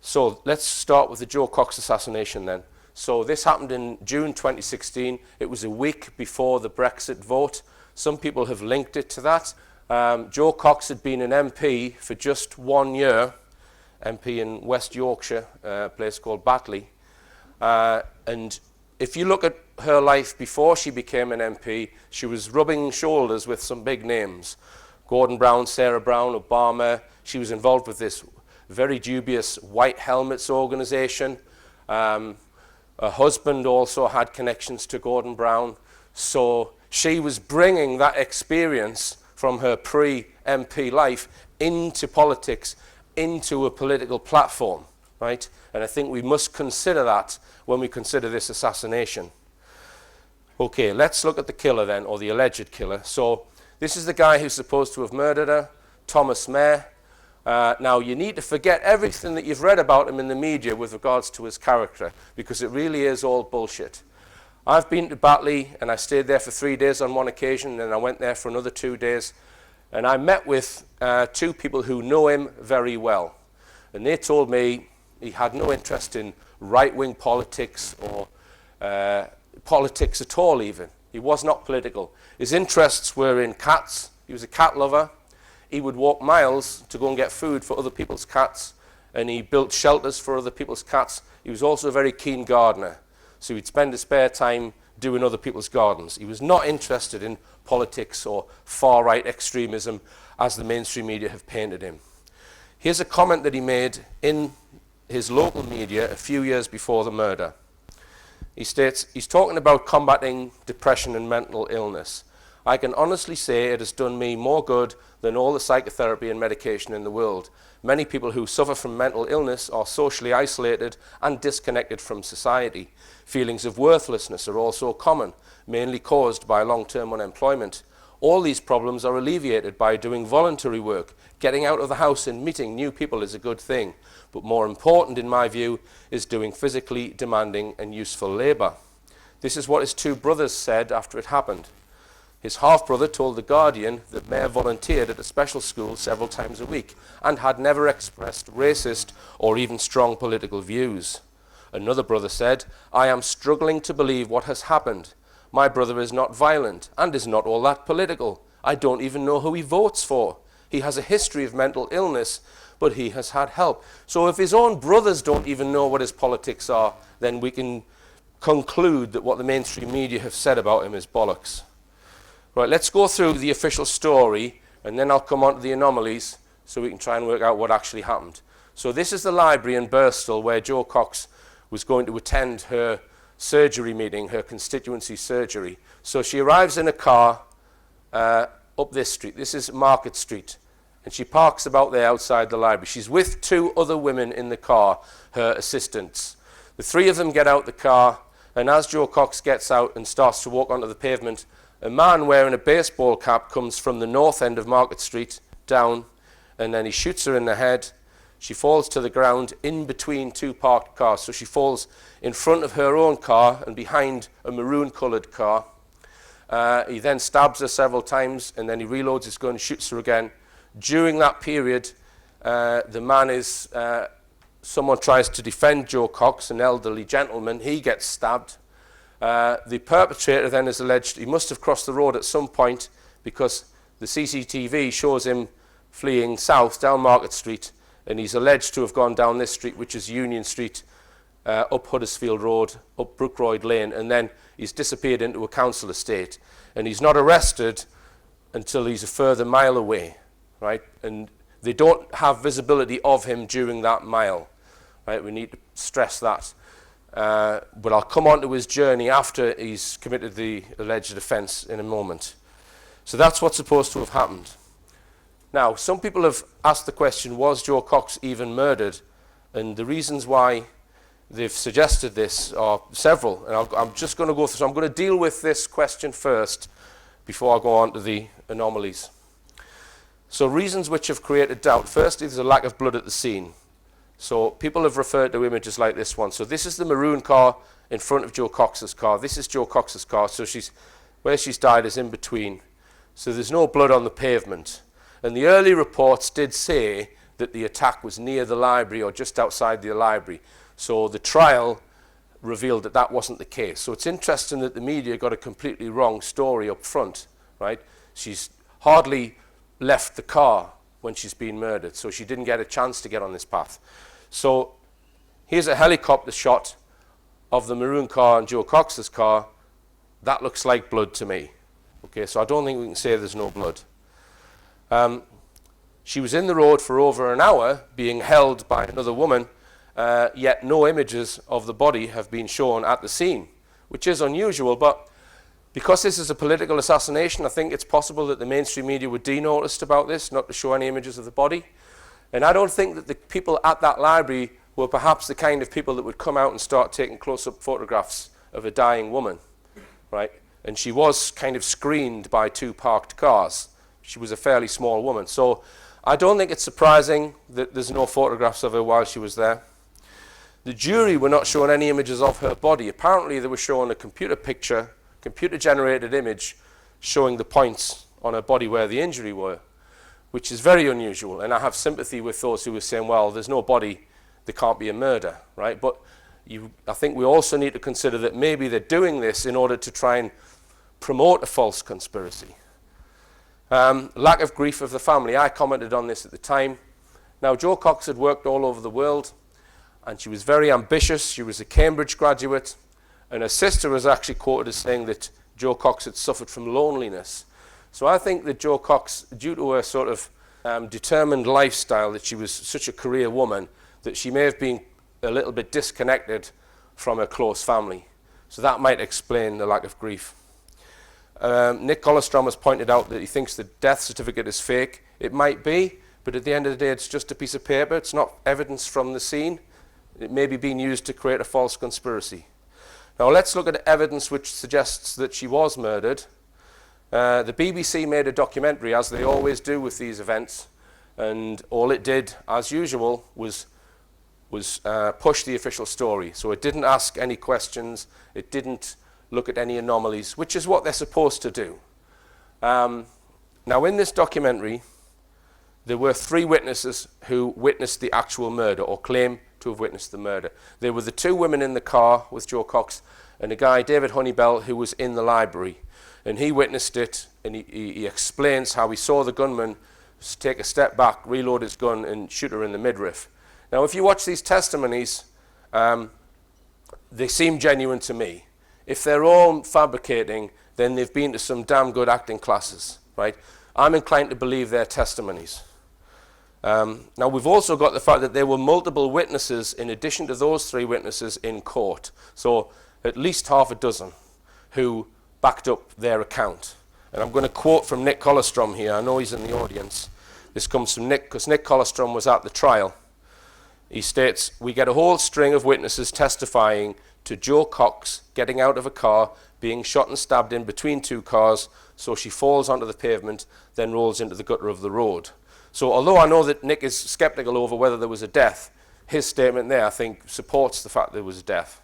So let's start with the Jo Cox assassination then. So this happened in June 2016. It was a week before the Brexit vote. Some people have linked it to that. Jo Cox had been an MP for just 1 year, MP in West Yorkshire, a place called Batley. And if you look at her life before she became an MP, she was rubbing shoulders with some big names. Gordon Brown, Sarah Brown, Obama. She was involved with this very dubious White Helmets organization. Her husband also had connections to Gordon Brown. So she was bringing that experience from her pre-MP life into politics, into a political platform, right? And I think we must consider that when we consider this assassination. Okay, let's look at the killer then, or the alleged killer. So this is the guy who's supposed to have murdered her, Thomas Mair. Now, you need to forget everything that you've read about him in the media with regards to his character, because it really is all bullshit. I've been to Batley, and I stayed there for 3 days on one occasion, and I went there for another 2 days, and I met with 2 people who know him very well. And they told me he had no interest in right-wing politics or politics at all even. He was not political. His interests were in cats. He was a cat lover. He would walk miles to go and get food for other people's cats, and he built shelters for other people's cats. He was also a very keen gardener, so he'd spend his spare time doing other people's gardens. He was not interested in politics or far-right extremism as the mainstream media have painted him. Here's a comment that he made in his local media a few years before the murder. He states, he's talking about combating depression and mental illness. I can honestly say it has done me more good than all the psychotherapy and medication in the world. Many people who suffer from mental illness are socially isolated and disconnected from society. Feelings of worthlessness are also common, mainly caused by long-term unemployment. All these problems are alleviated by doing voluntary work. Getting out of the house and meeting new people is a good thing, but more important in my view is doing physically demanding and useful labour. This is what his 2 brothers said after it happened. His half-brother told The Guardian that Mair volunteered at a special school several times a week and had never expressed racist or even strong political views. Another brother said, I am struggling to believe what has happened. My brother is not violent and is not all that political. I don't even know who he votes for. He has a history of mental illness, but he has had help. So if his own brothers don't even know what his politics are, then we can conclude that what the mainstream media have said about him is bollocks. Right, let's go through the official story, and then I'll come on to the anomalies so we can try and work out what actually happened. So this is the library in Birstall where Jo Cox was going to attend her surgery meeting, her constituency surgery. So she arrives in a car up this street. This is Market Street. And she parks about there outside the library. She's with 2 other women in the car, her assistants. The 3 of them get out the car, and as Jo Cox gets out and starts to walk onto the pavement, a man wearing a baseball cap comes from the north end of Market Street down, and then he shoots her in the head. She falls to the ground in between 2 parked cars. So she falls in front of her own car and behind a maroon-coloured car. He then stabs her several times, and then he reloads his gun and shoots her again. During that period, the man is, someone tries to defend Jo Cox, an elderly gentleman. He gets stabbed. The perpetrator then is alleged he must have crossed the road at some point because the CCTV shows him fleeing south down Market Street, and he's alleged to have gone down this street, which is Union Street, up Huddersfield Road, up Brookroyd Lane, and then he's disappeared into a council estate. And he's not arrested until he's a further mile away, right? And they don't have visibility of him during that mile, right? We need to stress that. But I'll come on to his journey after he's committed the alleged offence in a moment. So that's what's supposed to have happened. Now, some people have asked the question, was Jo Cox even murdered? And the reasons why they've suggested this are several. And I'm just going to go through, so I'm going to deal with this question first before I go on to the anomalies. So reasons which have created doubt. Firstly, there's a lack of blood at the scene. So people have referred to images like this one. So this is the maroon car in front of Jo Cox's car. This is Jo Cox's car. So where she's died is in between. So there's no blood on the pavement. And the early reports did say that that the attack was near the library or just outside the library. So the trial revealed that that wasn't the case. So it's interesting that the media got a completely wrong story up front, right? She's hardly left the car when she's been murdered, so she didn't get a chance to get on this path. So here's a helicopter shot of the maroon car and Jo Cox's car. That looks like blood to me. Okay, so I don't think we can say there's no blood. She was in the road for over an hour being held by another woman, yet no images of the body have been shown at the scene, which is unusual, but because this is a political assassination, I think it's possible that the mainstream media were denoticed about this, not to show any images of the body. And I don't think that the people at that library were perhaps the kind of people that would come out and start taking close-up photographs of a dying woman, right? And she was kind of screened by two parked cars. She was a fairly small woman. So I don't think it's surprising that there's no photographs of her while she was there. The jury were not shown any images of her body. Apparently they were shown a computer picture, computer-generated image showing the points on her body where the injury were, which is very unusual. And I have sympathy with those who were saying, well, there's no body, there can't be a murder, right? But I think we also need to consider that maybe they're doing this in order to try and promote a false conspiracy. Lack of grief of the family. I commented on this at the time. Now, Jo Cox had worked all over the world, and she was very ambitious. She was a Cambridge graduate, and her sister was actually quoted as saying that Jo Cox had suffered from loneliness. So I think that Jo Cox, due to her sort of determined lifestyle, that she was such a career woman, that she may have been a little bit disconnected from her close family. So that might explain the lack of grief. Nick Colostrom has pointed out that he thinks the death certificate is fake. It might be, but at the end of the day, it's just a piece of paper. It's not evidence from the scene. It may be being used to create a false conspiracy. Now let's look at evidence which suggests that she was murdered. The BBC made a documentary, as they always do with these events, and all it did, as usual, was push the official story. So it didn't ask any questions. It didn't look at any anomalies, which is what they're supposed to do. Now in this documentary, there were 3 witnesses who witnessed the actual murder, or claim to have witnessed the murder. There were the 2 women in the car with Jo Cox and a guy, David Honeybell, who was in the library. And he witnessed it, and he explains how he saw the gunman take a step back, reload his gun, and shoot her in the midriff. Now, if you watch these testimonies, they seem genuine to me. If they're all fabricating, then they've been to some damn good acting classes, right? I'm inclined to believe their testimonies. Now, we've also got the fact that there were multiple witnesses in addition to those 3 witnesses in court. So at least half a dozen who backed up their account. And I'm going to quote from Nick Colostrom here. I know he's in the audience. This comes from Nick, because Nick Colostrom was at the trial. He states, "We get a whole string of witnesses testifying to Jo Cox getting out of a car, being shot and stabbed in between 2 cars, so she falls onto the pavement, then rolls into the gutter of the road." So although I know that Nick is skeptical over whether there was a death, his statement there, I think, supports the fact there was a death.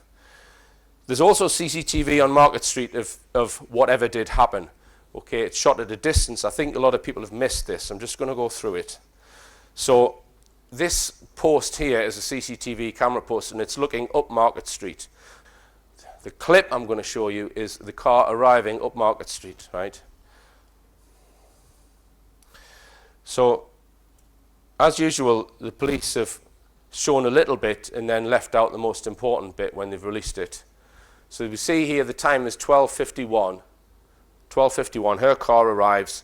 There's also CCTV on Market Street of whatever did happen. Okay, it's shot at a distance. I think a lot of people have missed this. I'm just going to go through it. So this post here is a CCTV camera post, and it's looking up Market Street. The clip I'm going to show you is the car arriving up Market Street, right? So, as usual, the police have shown a little bit and then left out the most important bit when they've released it. So we see here the time is 12:51. 12:51, her car arrives.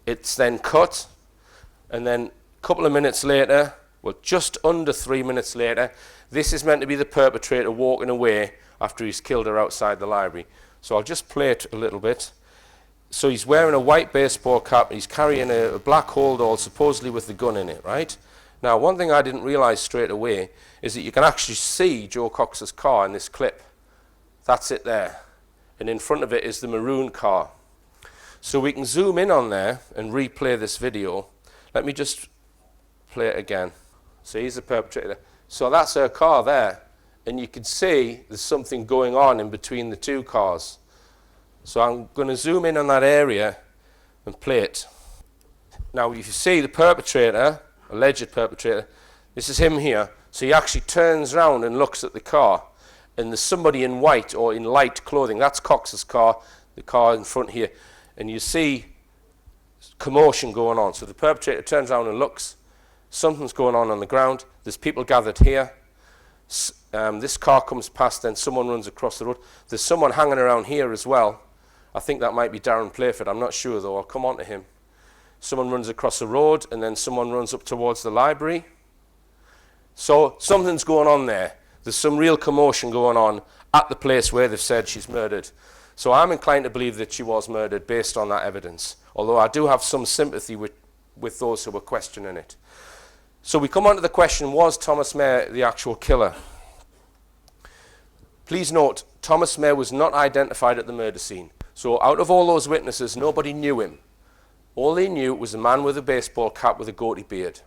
It's then cut, and then a couple of minutes later, well, just under 3 minutes later, this is meant to be the perpetrator walking away after he's killed her outside the library. So I'll just play it a little bit. So he's wearing a white baseball cap, he's carrying a black holdall, supposedly with the gun in it, right? Now, one thing I didn't realize straight away is that you can actually see Jo Cox's car in this clip. That's it there. And in front of it is the maroon car. So we can zoom in on there and replay this video. Let me just play it again. So he's the perpetrator. So that's her car there. And you can see there's something going on in between the 2 cars. So I'm going to zoom in on that area and play it. Now you see the perpetrator alleged perpetrator. This is him here. So he actually turns around and looks at the car, and there's somebody in white or in light clothing. That's Cox's car, the car in front here. And you see commotion going on. So the perpetrator turns around and looks. Something's going on the ground. There's people gathered here. This car comes past, then someone runs across the road. There's someone hanging around here as well. I think that might be Darren Playford. I'm not sure, though. I'll come on to him. Someone runs across the road, and then someone runs up towards the library. So something's going on there. There's some real commotion going on at the place where they've said she's murdered. So I'm inclined to believe that she was murdered based on that evidence, although I do have some sympathy with those who were questioning it. So we come on to the question, was Thomas Mayer the actual killer? Please note, Thomas Mayer was not identified at the murder scene. So out of all those witnesses, nobody knew him. All they knew was a man with a baseball cap with a goatee beard.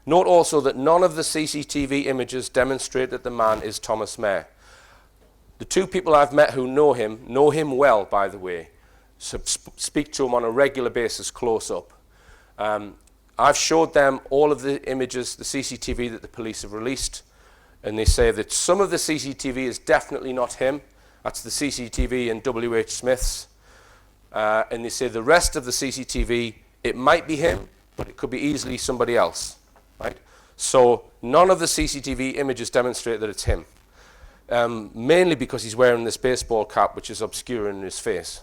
Note also that none of the CCTV images demonstrate that the man is Thomas Mayer. The two people I've met who know him well, by the way, so speak to him on a regular basis close up. I've showed them all of the images, the CCTV that the police have released, and they say that some of the CCTV is definitely not him. That's the CCTV in W.H. Smith's. And they say the rest of the CCTV, it might be him, but it could be easily somebody else. Right? So none of the CCTV images demonstrate that it's him, mainly because he's wearing this baseball cap, which is obscuring his face.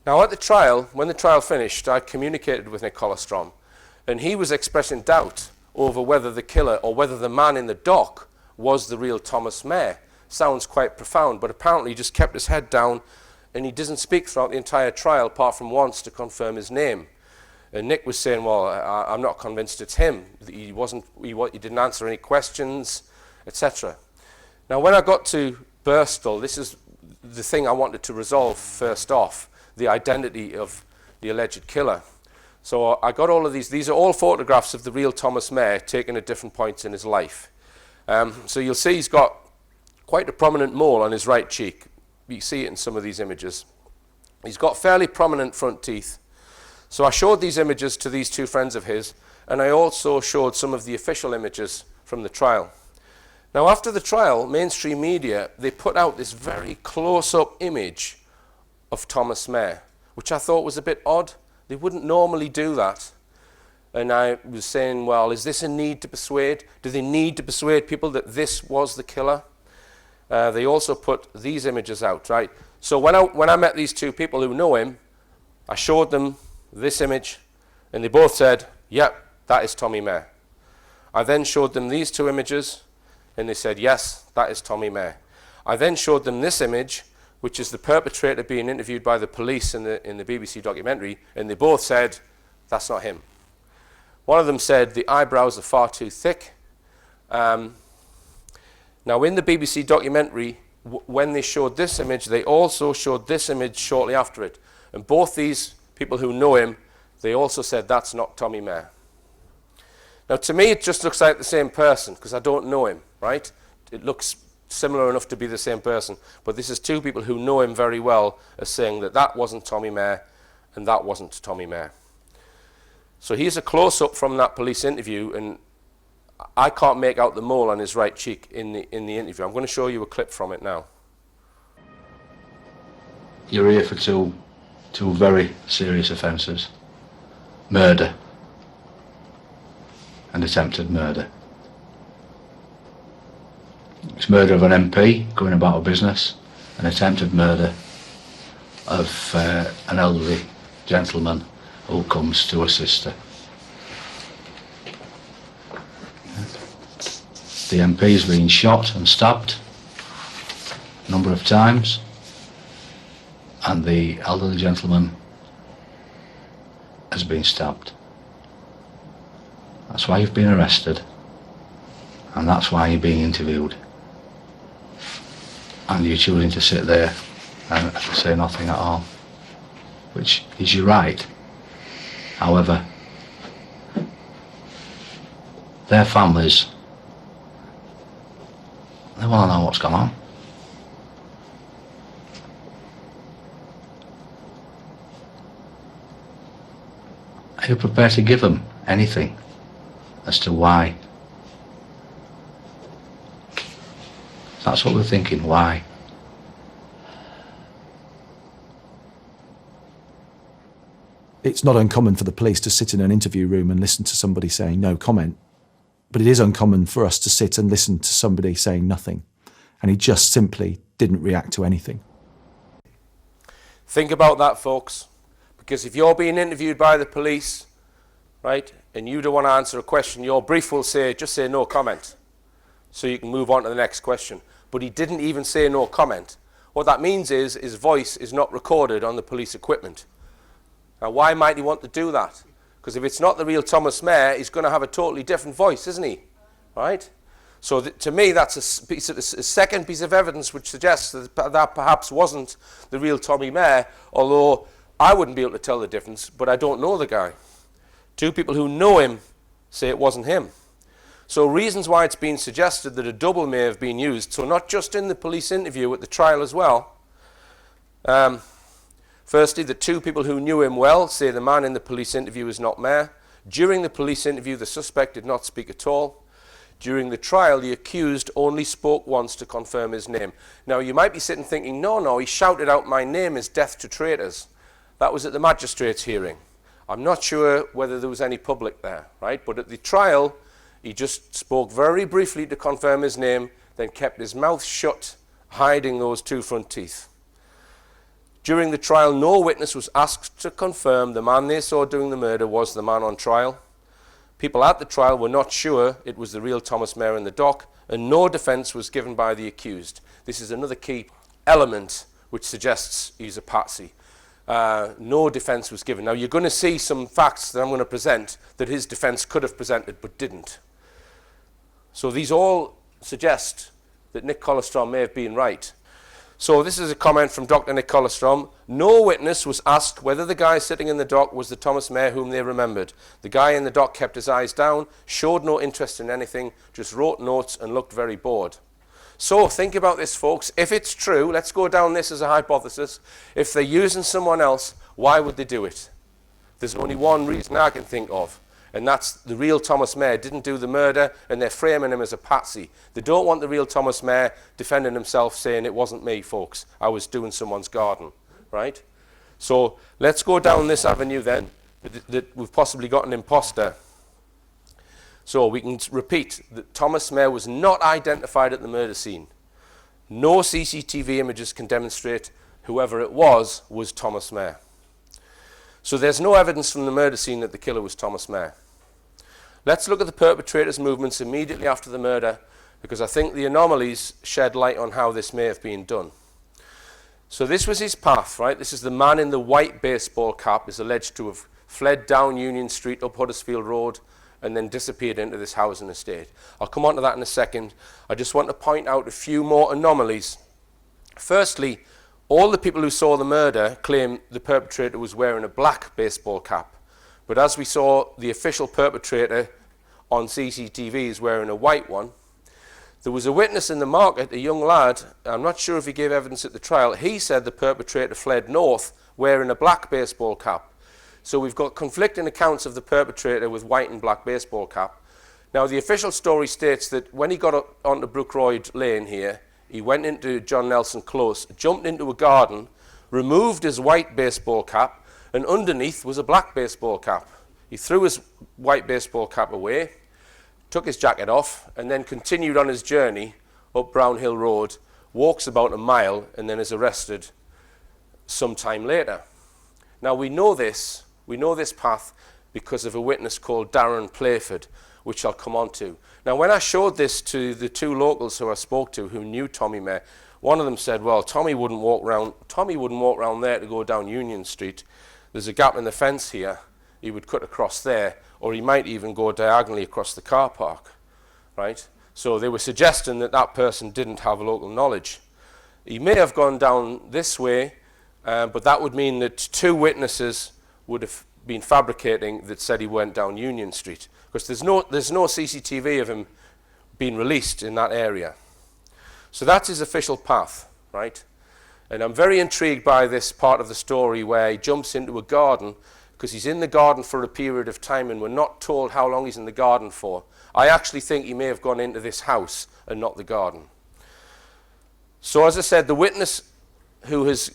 Now at the trial, when the trial finished, I communicated with Nick Colostrom, and he was expressing doubt over whether the killer or whether the man in the dock was the real Thomas Mayer. Sounds quite profound, but apparently he just kept his head down, and he doesn't speak throughout the entire trial apart from once to confirm his name. And Nick was saying, well, I'm not convinced it's him. He didn't answer any questions, etc. Now, when I got to Birstall, this is the thing I wanted to resolve first off, the identity of the alleged killer. So I got all of these. These are all photographs of the real Thomas Mayer taken at different points in his life. So you'll see he's got quite a prominent mole on his right cheek. You see it in some of these images. He's got fairly prominent front teeth. So I showed these images to these two friends of his, and I also showed some of the official images from the trial. Now, after the trial, mainstream media, they put out this very close-up image of Thomas Mayer, which I thought was a bit odd. They wouldn't normally do that. And I was saying, well, is this a need to persuade? Do they need to persuade people that this was the killer? They also put these images out, right? So when I met these two people who know him, I showed them this image, and they both said, yep, that is Tommy Mayer. I then showed them these two images, and they said, yes, that is Tommy Mayer. I then showed them this image, which is the perpetrator being interviewed by the police in the BBC documentary, and they both said, that's not him. One of them said, the eyebrows are far too thick. Now, in the BBC documentary, when they showed this image, they also showed this image shortly after it. And both these people who know him, they also said, that's not Tommy Mayer. Now, to me, it just looks like the same person, because I don't know him, right? It looks similar enough to be the same person. But this is two people who know him very well as saying that that wasn't Tommy Mayer, and that wasn't Tommy Mayer. So here's a close-up from that police interview, and I can't make out the mole on his right cheek in the interview. I'm going to show you a clip from it now. You're here for two very serious offences. Murder and attempted murder. It's murder of an MP going about a business, and attempted murder of an elderly gentleman who comes to assist her. The MP's been shot and stabbed a number of times, and the elderly gentleman has been stabbed. That's why you've been arrested, and that's why you're being interviewed. And you're choosing to sit there and say nothing at all, which is your right. However, their families, they want to know what's gone on. Are you prepared to give them anything as to why? That's what we're thinking, why? It's not uncommon for the police to sit in an interview room and listen to somebody saying no comment, but it is uncommon for us to sit and listen to somebody saying nothing, and he just simply didn't react to anything. Think about that, folks, because if you're being interviewed by the police, right, and you don't want to answer a question, your brief will say, just say no comment, so you can move on to the next question. But he didn't even say no comment. What that means is his voice is not recorded on the police equipment. Now, why might he want to do that? Because if it's not the real Thomas Mair, he's going to have a totally different voice, isn't he? Right? So to me, that's a second piece of evidence which suggests that perhaps wasn't the real Tommy Mair, although I wouldn't be able to tell the difference, but I don't know the guy. Two people who know him say it wasn't him. So reasons why it's been suggested that a double may have been used, so not just in the police interview, at the trial as well. Firstly, the two people who knew him well say the man in the police interview is not Mair. During the police interview, the suspect did not speak at all. During the trial, the accused only spoke once to confirm his name. Now, you might be sitting thinking, no, he shouted out, "My name is death to traitors." That was at the magistrate's hearing. I'm not sure whether there was any public there, right? But at the trial, he just spoke very briefly to confirm his name, then kept his mouth shut, hiding those two front teeth. During the trial, no witness was asked to confirm the man they saw doing the murder was the man on trial. People at the trial were not sure it was the real Thomas Mair in the dock, and no defence was given by the accused. This is another key element which suggests he's a patsy. No defence was given. Now, you're going to see some facts that I'm going to present that his defence could have presented but didn't. So these all suggest that Nick Collerstrom may have been right. So this is a comment from Dr. Nick Collerstrom. No witness was asked whether the guy sitting in the dock was the Thomas Mair whom they remembered. The guy in the dock kept his eyes down, showed no interest in anything, just wrote notes and looked very bored. So think about this, folks. If it's true, let's go down this as a hypothesis. If they're using someone else, why would they do it? There's only one reason I can think of, and that's the real Thomas Mair didn't do the murder, and they're framing him as a patsy. They don't want the real Thomas Mair defending himself, saying it wasn't me, folks. I was doing someone's garden, right? So let's go down this avenue then, that we've possibly got an imposter. So we can repeat that Thomas Mair was not identified at the murder scene. No CCTV images can demonstrate whoever it was Thomas Mair. So there's no evidence from the murder scene that the killer was Thomas Mair. Let's look at the perpetrator's movements immediately after the murder, because I think the anomalies shed light on how this may have been done. So this was his path, right? This is the man in the white baseball cap is alleged to have fled down Union Street up Huddersfield Road and then disappeared into this housing estate. I'll come on to that in a second. I just want to point out a few more anomalies. Firstly, all the people who saw the murder claim the perpetrator was wearing a black baseball cap. But as we saw, the official perpetrator on CCTV is wearing a white one. There was a witness in the market, a young lad, I'm not sure if he gave evidence at the trial, he said the perpetrator fled north wearing a black baseball cap. So we've got conflicting accounts of the perpetrator with white and black baseball cap. Now, the official story states that when he got up onto Brookroyd Lane here, he went into John Nelson Close, jumped into a garden, removed his white baseball cap, and underneath was a black baseball cap. He threw his white baseball cap away, took his jacket off, and then continued on his journey up Brown Hill Road, walks about a mile, and then is arrested some time later. Now, we know this path because of a witness called Darren Playford, which I'll come on to. Now, when I showed this to the two locals who I spoke to who knew Tommy Mair, one of them said, well, Tommy wouldn't walk round there to go down Union Street. There's a gap in the fence here. He would cut across there, or he might even go diagonally across the car park, right? So they were suggesting that that person didn't have local knowledge. He may have gone down this way, but that would mean that two witnesses would have been fabricating that said he went down Union Street, because there's no CCTV of him being released in that area. So that's his official path, right? And I'm very intrigued by this part of the story where he jumps into a garden, because he's in the garden for a period of time and we're not told how long he's in the garden for. I actually think he may have gone into this house and not the garden. So as I said, the witness who has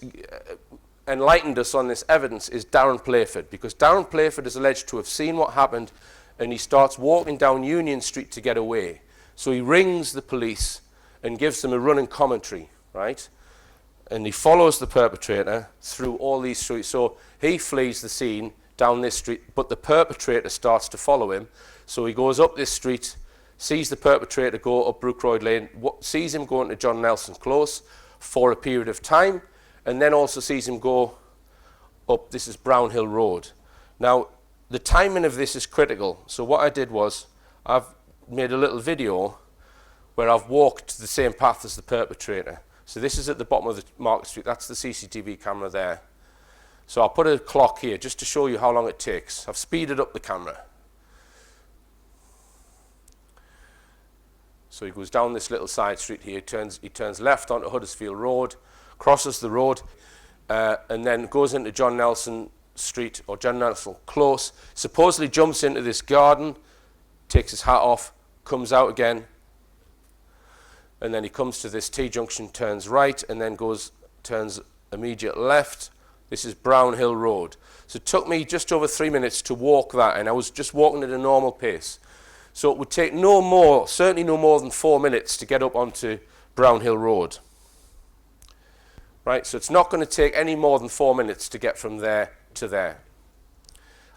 enlightened us on this evidence is Darren Playford, because Darren Playford is alleged to have seen what happened, and he starts walking down Union Street to get away. So he rings the police and gives them a running commentary, right? And he follows the perpetrator through all these streets. So he flees the scene down this street, but the perpetrator starts to follow him. So he goes up this street, sees the perpetrator go up Brookroyd Lane, sees him going to John Nelson Close for a period of time, and then also sees him go up, this is Brownhill Road. Now, the timing of this is critical. So what I did was, I've made a little video where I've walked the same path as the perpetrator. So this is at the bottom of the Market Street. That's the CCTV camera there. So I'll put a clock here just to show you how long it takes. I've speeded up the camera. So he goes down this little side street here. He turns left onto Huddersfield Road, crosses the road, and then goes into John Nelson Street or John Nelson Close. Supposedly jumps into this garden, takes his hat off, comes out again, and then he comes to this T-junction, turns right, and then turns immediate left. This is Brownhill Road. So it took me just over 3 minutes to walk that, and I was just walking at a normal pace. So it would take certainly no more than 4 minutes to get up onto Brownhill Road. Right, so it's not going to take any more than 4 minutes to get from there to there.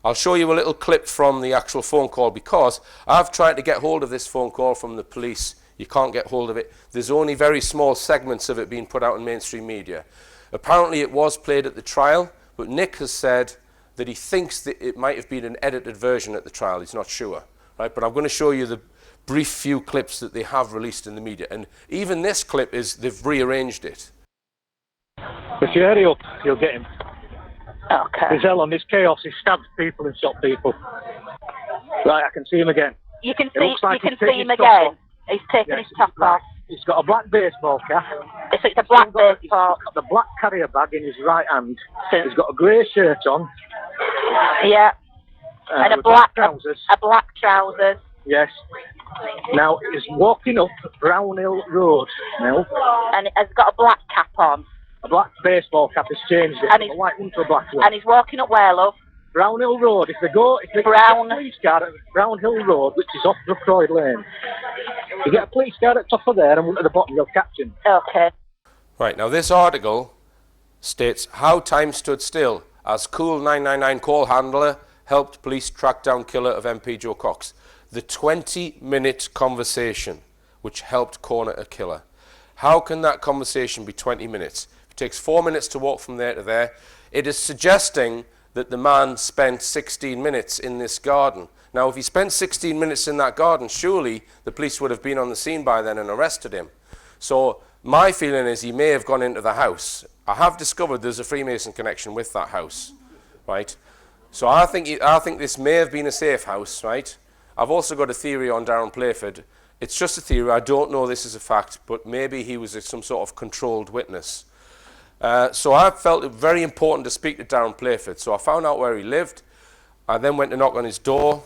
I'll show you a little clip from the actual phone call, because I've tried to get hold of this phone call from the police. You can't get hold of it. There's only very small segments of it being put out in mainstream media. Apparently it was played at the trial, but Nick has said that he thinks that it might have been an edited version at the trial. He's not sure. Right? But I'm going to show you the brief few clips that they have released in the media. And even this clip they've rearranged it. If you hurry up, you'll get him. Okay. There's hell on this chaos. He stabs people and shot people. Right, I can see him again. You can It see, looks like you he's can taken see him his top again. off. He's taken Yes, his top off. He's got a black baseball cap. So it's a black He's got baseball. the black carrier bag in his right hand. He's got a grey shirt on. Yeah. And a with black trousers. A black trousers. Yes. Now he's walking up Brownhill Road now. And has got a black cap on. A black baseball cap has changed it. And From a white one to a black one. And he's walking up where, love? Brownhill Road. If they get a police car at Brownhill Road, which is off Brookroyd Lane, you get a police car at the top of there and one at the bottom, you'll catch him. Okay. Right, now this article states how time stood still as cool 999 call handler helped police track down killer of MP Jo Cox. The 20-minute conversation which helped corner a killer. How can that conversation be 20 minutes? It takes 4 minutes to walk from there to there. It is suggesting that the man spent 16 minutes in this garden. Now, if he spent 16 minutes in that garden, surely the police would have been on the scene by then and arrested him. So my feeling is he may have gone into the house. I have discovered there's a Freemason connection with that house, right? So I think this may have been a safe house, right? I've also got a theory on Darren Playford. It's just a theory. I don't know this is a fact, but maybe he was some sort of controlled witness. So I felt it very important to speak to Darren Playford. So I found out where he lived. I then went to knock on his door.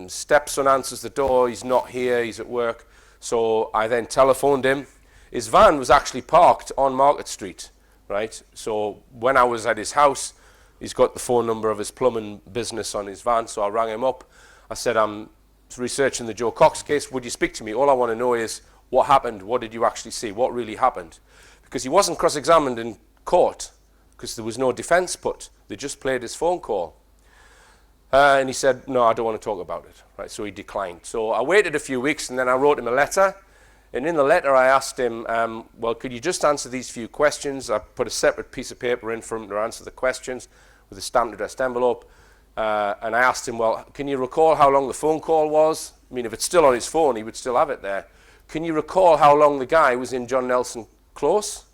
Stepson answers the door. He's not here. He's at work. So I then telephoned him. His van was actually parked on Market Street, right? So when I was at his house, he's got the phone number of his plumbing business on his van. So I rang him up. I said, I'm researching the Jo Cox case. Would you speak to me? All I want to know is what happened. What did you actually see? What really happened? Because he wasn't cross-examined in court because there was no defense put. They just played his phone call. And he said, no, I don't want to talk about it. Right, so he declined. So I waited a few weeks and then I wrote him a letter. And in the letter I asked him, well, could you just answer these few questions? I put a separate piece of paper in for him to answer the questions with a stamped addressed envelope. And I asked him, well, can you recall how long the phone call was? I mean, if it's still on his phone, he would still have it there. Can you recall how long the guy was in John Nelson Close?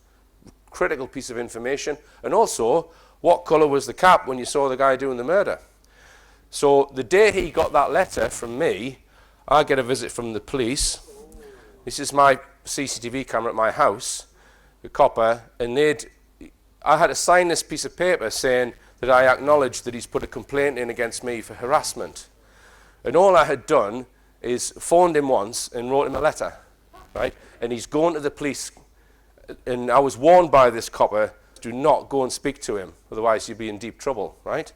Critical piece of information. And also, what colour was the cap when you saw the guy doing the murder? So the day he got that letter from me, I get a visit from the police. This is my CCTV camera at my house, the copper, and I had to sign this piece of paper saying that I acknowledged that he's put a complaint in against me for harassment. And all I had done is phoned him once and wrote him a letter, right? And he's gone to the police, and I was warned by this copper, do not go and speak to him, otherwise you'll be in deep trouble, right?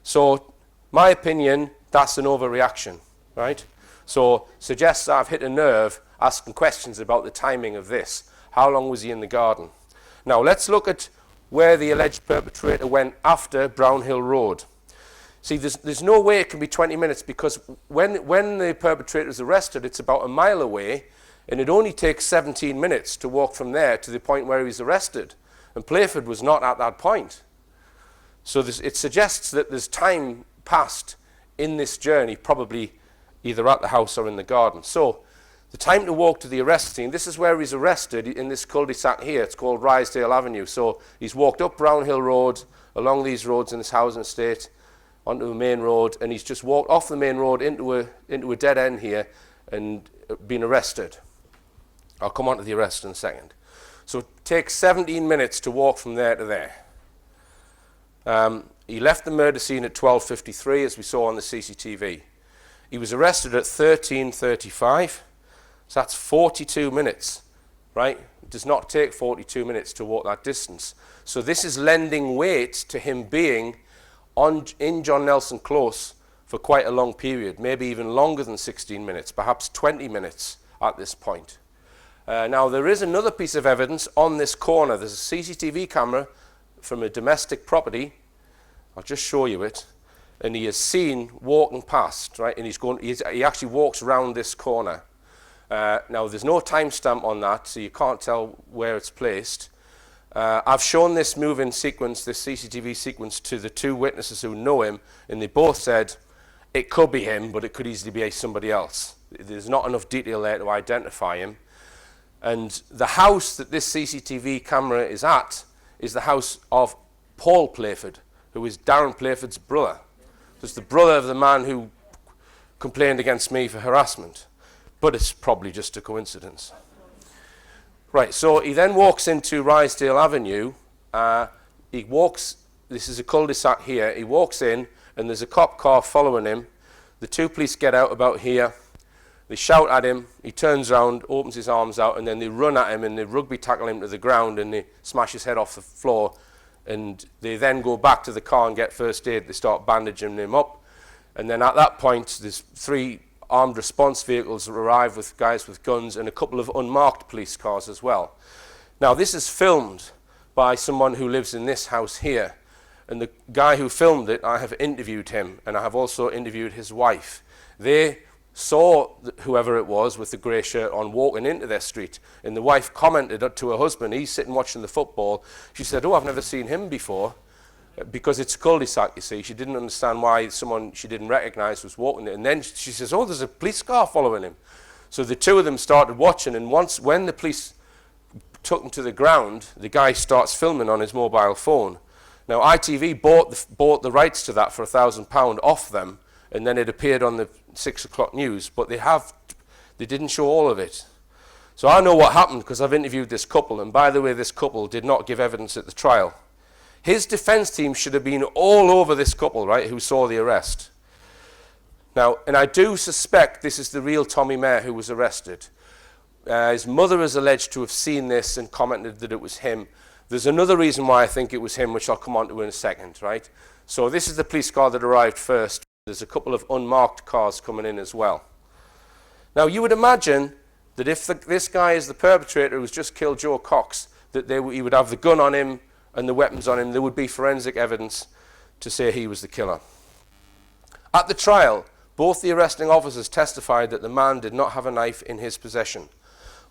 So, my opinion, that's an overreaction, right? So, suggests I've hit a nerve asking questions about the timing of this. How long was he in the garden? Now, let's look at where the alleged perpetrator went after Brownhill Road. See, there's no way it can be 20 minutes because when the perpetrator is arrested, it's about a mile away, and it only takes 17 minutes to walk from there to the point where he's arrested. And Playford was not at that point. So it suggests that there's time passed in this journey, probably either at the house or in the garden. So the time to walk to the arrest scene, this is where he's arrested in this cul-de-sac here. It's called Rysdale Avenue. So he's walked up Brownhill Road, along these roads in this housing estate, onto a main road, and he's just walked off the main road into a dead end here and been arrested. I'll come on to the arrest in a second. So it takes 17 minutes to walk from there to there. He left the murder scene at 12:53, as we saw on the CCTV. He was arrested at 13:35, so that's 42 minutes, right? It does not take 42 minutes to walk that distance. So this is lending weight to him being in John Nelson Close for quite a long period, maybe even longer than 16 minutes, perhaps 20 minutes at this point. Now, there is another piece of evidence on this corner. There's a CCTV camera from a domestic property. I'll just show you it. And he is seen walking past, right? And he actually walks around this corner. Now, there's no timestamp on that, so you can't tell where it's placed. I've shown this moving sequence, this CCTV sequence, to the two witnesses who know him, and they both said it could be him, but it could easily be somebody else. There's not enough detail there to identify him. And the house that this CCTV camera is at is the house of Paul Playford, who is Darren Playford's brother. It's the brother of the man who complained against me for harassment. But it's probably just a coincidence. Right, so he then walks into Rysdale Avenue. This is a cul-de-sac here. He walks in, and there's a cop car following him. The two police get out about here. They shout at him, he turns around, opens his arms out, and then they run at him and they rugby tackle him to the ground and they smash his head off the floor. And they then go back to the car and get first aid. They start bandaging him up. And then at that point, there's 3 armed response vehicles arrive with guys with guns and a couple of unmarked police cars as well. Now, this is filmed by someone who lives in this house here. And the guy who filmed it, I have interviewed him, and I have also interviewed his wife. They saw whoever it was with the grey shirt on walking into their street, and the wife commented to her husband, he's sitting watching the football. She said, oh, I've never seen him before, because it's cul-de-sac, you see. She didn't understand why someone she didn't recognize was walking it. And then she says, oh, there's a police car following him. So the two of them started watching, and when the police took him to the ground, the guy starts filming on his mobile phone. Now, ITV bought the rights to that for £1,000 off them, and then it appeared on the 6 o'clock news, but they didn't show all of it. So I know what happened because I've interviewed this couple, and by the way, this couple did not give evidence at the trial. His defense team should have been all over this couple, right, who saw the arrest. Now, and I do suspect this is the real Tommy Mayer who was arrested. His mother is alleged to have seen this and commented that it was him. There's another reason why I think it was him, which I'll come on to in a second, right? So this is the police car that arrived first. There's a couple of unmarked cars coming in as well. Now, you would imagine that if this guy is the perpetrator who's just killed Jo Cox, that he would have the gun on him and the weapons on him. There would be forensic evidence to say he was the killer. At the trial, both the arresting officers testified that the man did not have a knife in his possession.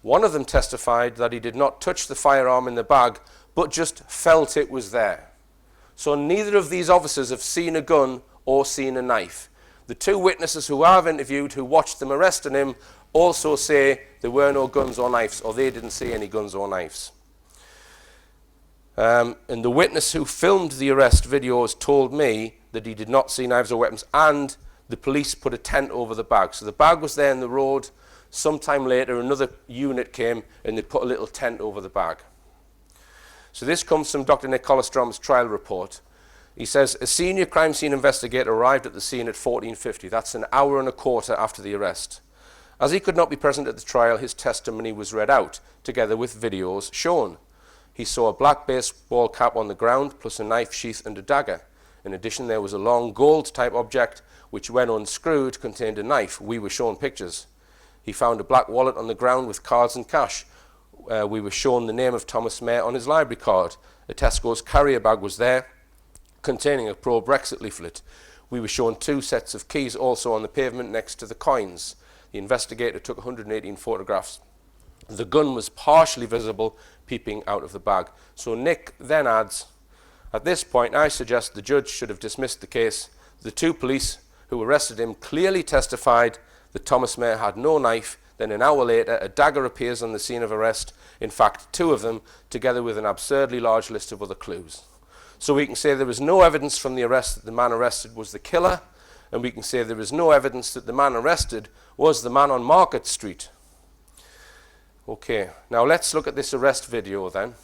One of them testified that he did not touch the firearm in the bag, but just felt it was there. So neither of these officers have seen a gun or seen a knife. The two witnesses who I've interviewed who watched them arresting him also say there were no guns or knives, or they didn't see any guns or knives. And the witness who filmed the arrest videos told me that he did not see knives or weapons, and the police put a tent over the bag. So the bag was there in the road. Sometime later, another unit came and they put a little tent over the bag. So this comes from Dr. Nick Collestrom's trial report. He says, a senior crime scene investigator arrived at the scene at 14:50. That's an hour and a quarter after the arrest. As he could not be present at the trial, his testimony was read out, together with videos shown. He saw a black baseball cap on the ground, plus a knife sheath and a dagger. In addition, there was a long gold-type object, which when unscrewed contained a knife. We were shown pictures. He found a black wallet on the ground with cards and cash. We were shown the name of Thomas Mayer on his library card. A Tesco's carrier bag was there, containing a pro-Brexit leaflet. We were shown 2 sets of keys also on the pavement next to the coins. The investigator took 118 photographs. The gun was partially visible, peeping out of the bag. So Nick then adds, at this point, I suggest the judge should have dismissed the case. The 2 police who arrested him clearly testified that Thomas Mayer had no knife. Then an hour later, a dagger appears on the scene of arrest. In fact, 2 of them, together with an absurdly large list of other clues. So we can say there was no evidence from the arrest that the man arrested was the killer, and we can say there is no evidence that the man arrested was the man on Market Street. Okay, now let's look at this arrest video then,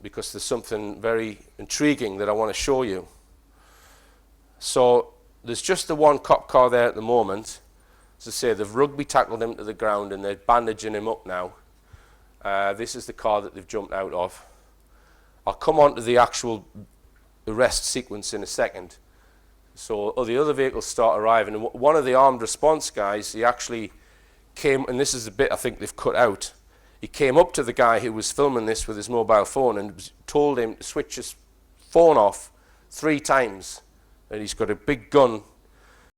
because there's something very intriguing that I want to show you. So there's just the one cop car there at the moment. As I say, they've rugby tackled him to the ground and they're bandaging him up now. This is the car that they've jumped out of. I'll come on to the actual arrest sequence in a second. So the other vehicles start arriving, and one of the armed response guys, he actually came, and this is the bit I think they've cut out, he came up to the guy who was filming this with his mobile phone and told him to switch his phone off 3 times, and he's got a big gun